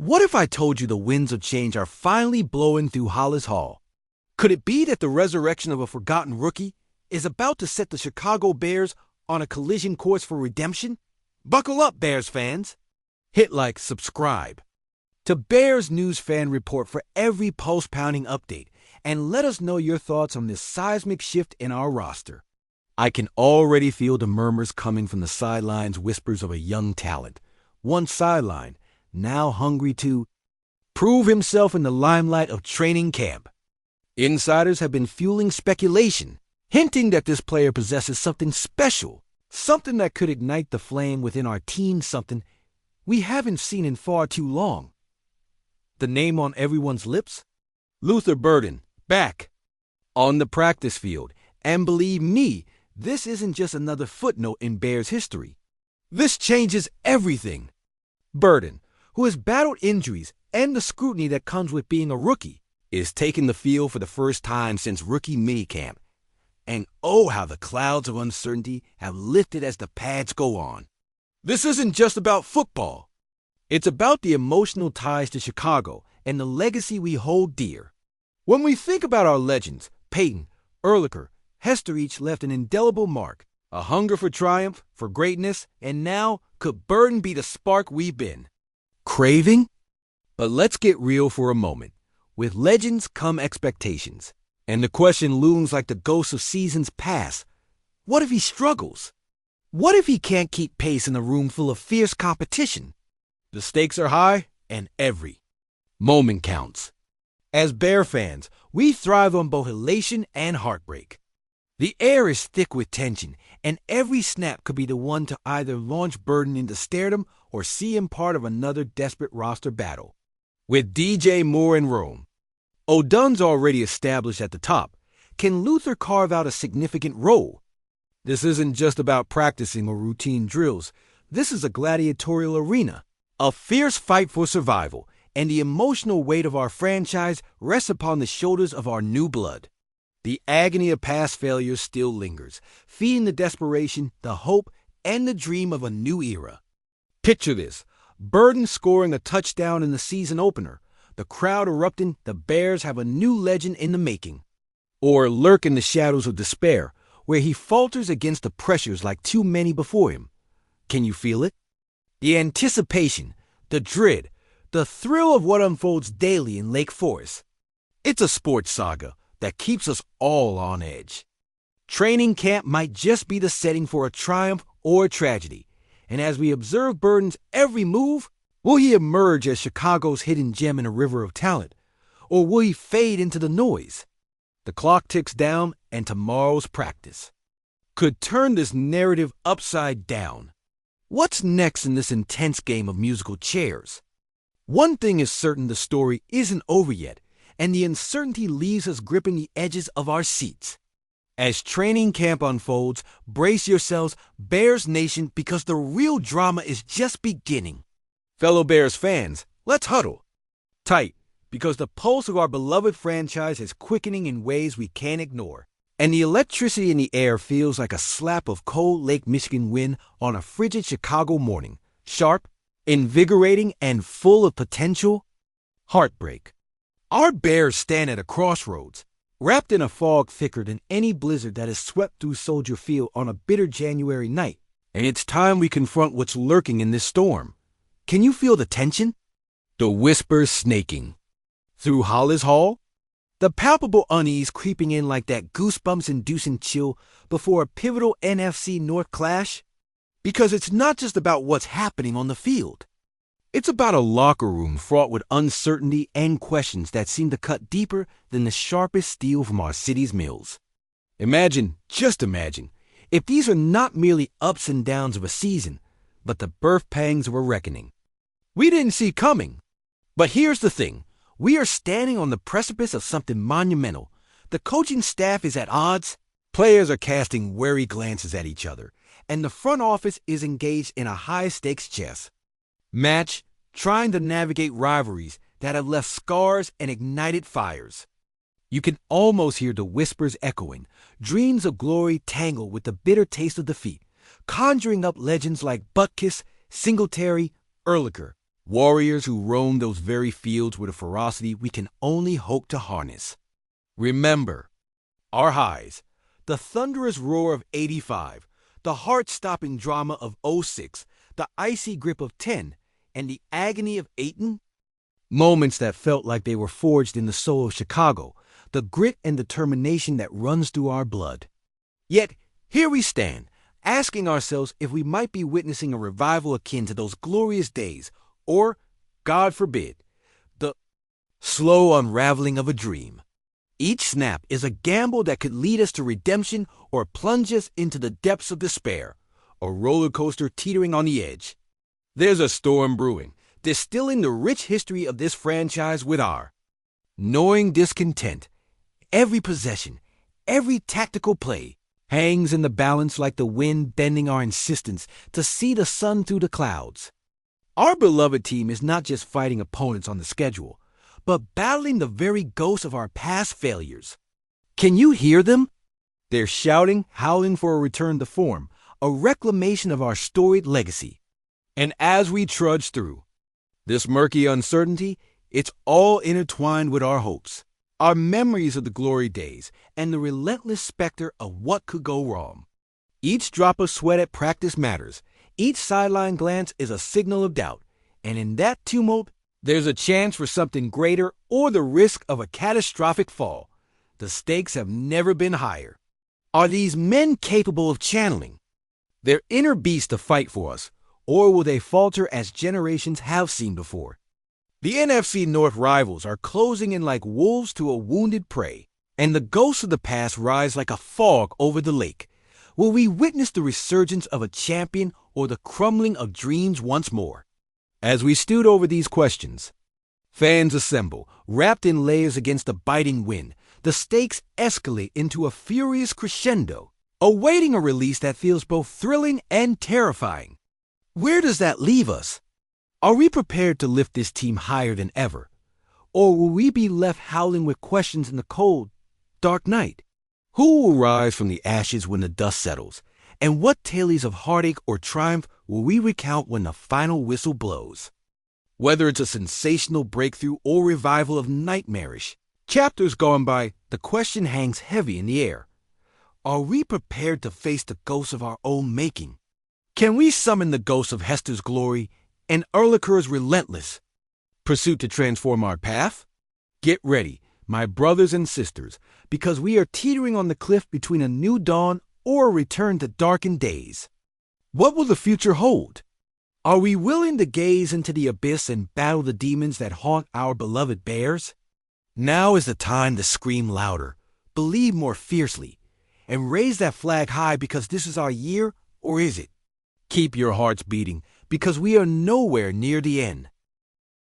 What if I told you the winds of change are finally blowing through Hollis Hall? Could it be that the resurrection of a forgotten rookie is about to set the Chicago Bears on a collision course for redemption? Buckle up, Bears fans. Hit like, subscribe to Bears News Fan Report for every pulse-pounding update, and let us know your thoughts on this seismic shift in our roster. I can already feel the murmurs coming from the sidelines, whispers of a young talent. One sideline, now hungry to prove himself in the limelight of training camp. Insiders have been fueling speculation, hinting that this player possesses something special, something that could ignite the flame within our team, something we haven't seen in far too long. The name on everyone's lips? Luther Burden, back on the practice field. And believe me, this isn't just another footnote in Bears history. This changes everything. Burden, who has battled injuries and the scrutiny that comes with being a rookie, is taking the field for the first time since rookie minicamp. And oh, how the clouds of uncertainty have lifted as the pads go on. This isn't just about football. It's about the emotional ties to Chicago and the legacy we hold dear. When we think about our legends, Peyton, Ehrlicher, Hester each left an indelible mark, a hunger for triumph, for greatness, and now could Burden be the spark we've been craving? But let's get real for a moment. With legends come expectations, and the question looms like the ghost of seasons past. What if he struggles? What if he can't keep pace in a room full of fierce competition? The stakes are high, and every moment counts. As Bear fans, we thrive on both elation and heartbreak. The air is thick with tension, and every snap could be the one to either launch Burden into stardom or see him part of another desperate roster battle. With DJ Moore in Rome, O'Dunn's already established at the top. Can Luther carve out a significant role? This isn't just about practicing or routine drills. This is a gladiatorial arena, a fierce fight for survival, and the emotional weight of our franchise rests upon the shoulders of our new blood. The agony of past failures still lingers, feeding the desperation, the hope, and the dream of a new era. Picture this: Burden scoring a touchdown in the season opener, the crowd erupting, the Bears have a new legend in the making. Or lurk in the shadows of despair, where he falters against the pressures like too many before him. Can you feel it? The anticipation, the dread, the thrill of what unfolds daily in Lake Forest. It's a sports saga that keeps us all on edge. Training camp might just be the setting for a triumph or a tragedy, and as we observe Burden's every move, will he emerge as Chicago's hidden gem in a river of talent, or will he fade into the noise? The clock ticks down, and tomorrow's practice could turn this narrative upside down. What's next in this intense game of musical chairs? One thing is certain: the story isn't over yet, and the uncertainty leaves us gripping the edges of our seats. As training camp unfolds, brace yourselves, Bears Nation, because the real drama is just beginning. Fellow Bears fans, let's huddle tight, because the pulse of our beloved franchise is quickening in ways we can't ignore. And the electricity in the air feels like a slap of cold Lake Michigan wind on a frigid Chicago morning. Sharp, invigorating, and full of potential heartbreak. Our Bears stand at a crossroads, wrapped in a fog thicker than any blizzard that has swept through Soldier Field on a bitter January night. And it's time we confront what's lurking in this storm. Can you feel the tension? The whispers snaking through Hollis Hall? The palpable unease creeping in like that goosebumps-inducing chill before a pivotal NFC North clash? Because it's not just about what's happening on the field. It's about a locker room fraught with uncertainty and questions that seem to cut deeper than the sharpest steel from our city's mills. Imagine, just imagine, if these are not merely ups and downs of a season, but the birth pangs of a reckoning we didn't see coming. But here's the thing. We are standing on the precipice of something monumental. The coaching staff is at odds. Players are casting wary glances at each other, and the front office is engaged in a high-stakes chess match, trying to navigate rivalries that have left scars and ignited fires. You can almost hear the whispers echoing, dreams of glory tangled with the bitter taste of defeat, conjuring up legends like Butkus, Singletary, Ehrlicher. Warriors who roam those very fields with a ferocity we can only hope to harness. Remember, our highs, the thunderous roar of '85, the heart-stopping drama of '06, the icy grip of '10, and the agony of '08. Moments that felt like they were forged in the soul of Chicago, the grit and determination that runs through our blood. Yet, here we stand, asking ourselves if we might be witnessing a revival akin to those glorious days, or, God forbid, the slow unraveling of a dream. Each snap is a gamble that could lead us to redemption or plunge us into the depths of despair, a roller coaster teetering on the edge. There's a storm brewing, distilling the rich history of this franchise with our gnawing discontent. Every possession, every tactical play, hangs in the balance like the wind bending our insistence to see the sun through the clouds. Our beloved team is not just fighting opponents on the schedule, but battling the very ghosts of our past failures. Can you hear them? They're shouting, howling for a return to form, a reclamation of our storied legacy. And as we trudge through this murky uncertainty, it's all intertwined with our hopes, our memories of the glory days, and the relentless specter of what could go wrong. Each drop of sweat at practice matters. Each sideline glance is a signal of doubt. And in that tumult, there's a chance for something greater or the risk of a catastrophic fall. The stakes have never been higher. Are these men capable of channeling their inner beast to fight for us, or will they falter as generations have seen before? The NFC North rivals are closing in like wolves to a wounded prey, and the ghosts of the past rise like a fog over the lake. Will we witness the resurgence of a champion or the crumbling of dreams once more? As we stewed over these questions, fans assemble, wrapped in layers against the biting wind. The stakes escalate into a furious crescendo, awaiting a release that feels both thrilling and terrifying. Where does that leave us? Are we prepared to lift this team higher than ever? Or will we be left howling with questions in the cold, dark night? Who will rise from the ashes when the dust settles? And what tales of heartache or triumph will we recount when the final whistle blows? Whether it's a sensational breakthrough or revival of nightmarish chapters gone by, the question hangs heavy in the air. Are we prepared to face the ghosts of our own making? Can we summon the ghosts of Hester's glory and Erlicher's relentless pursuit to transform our path? Get ready, my brothers and sisters, because we are teetering on the cliff between a new dawn or a return to darkened days. What will the future hold? Are we willing to gaze into the abyss and battle the demons that haunt our beloved Bears? Now is the time to scream louder, believe more fiercely, and raise that flag high, because this is our year, or is it? Keep your hearts beating, because we are nowhere near the end.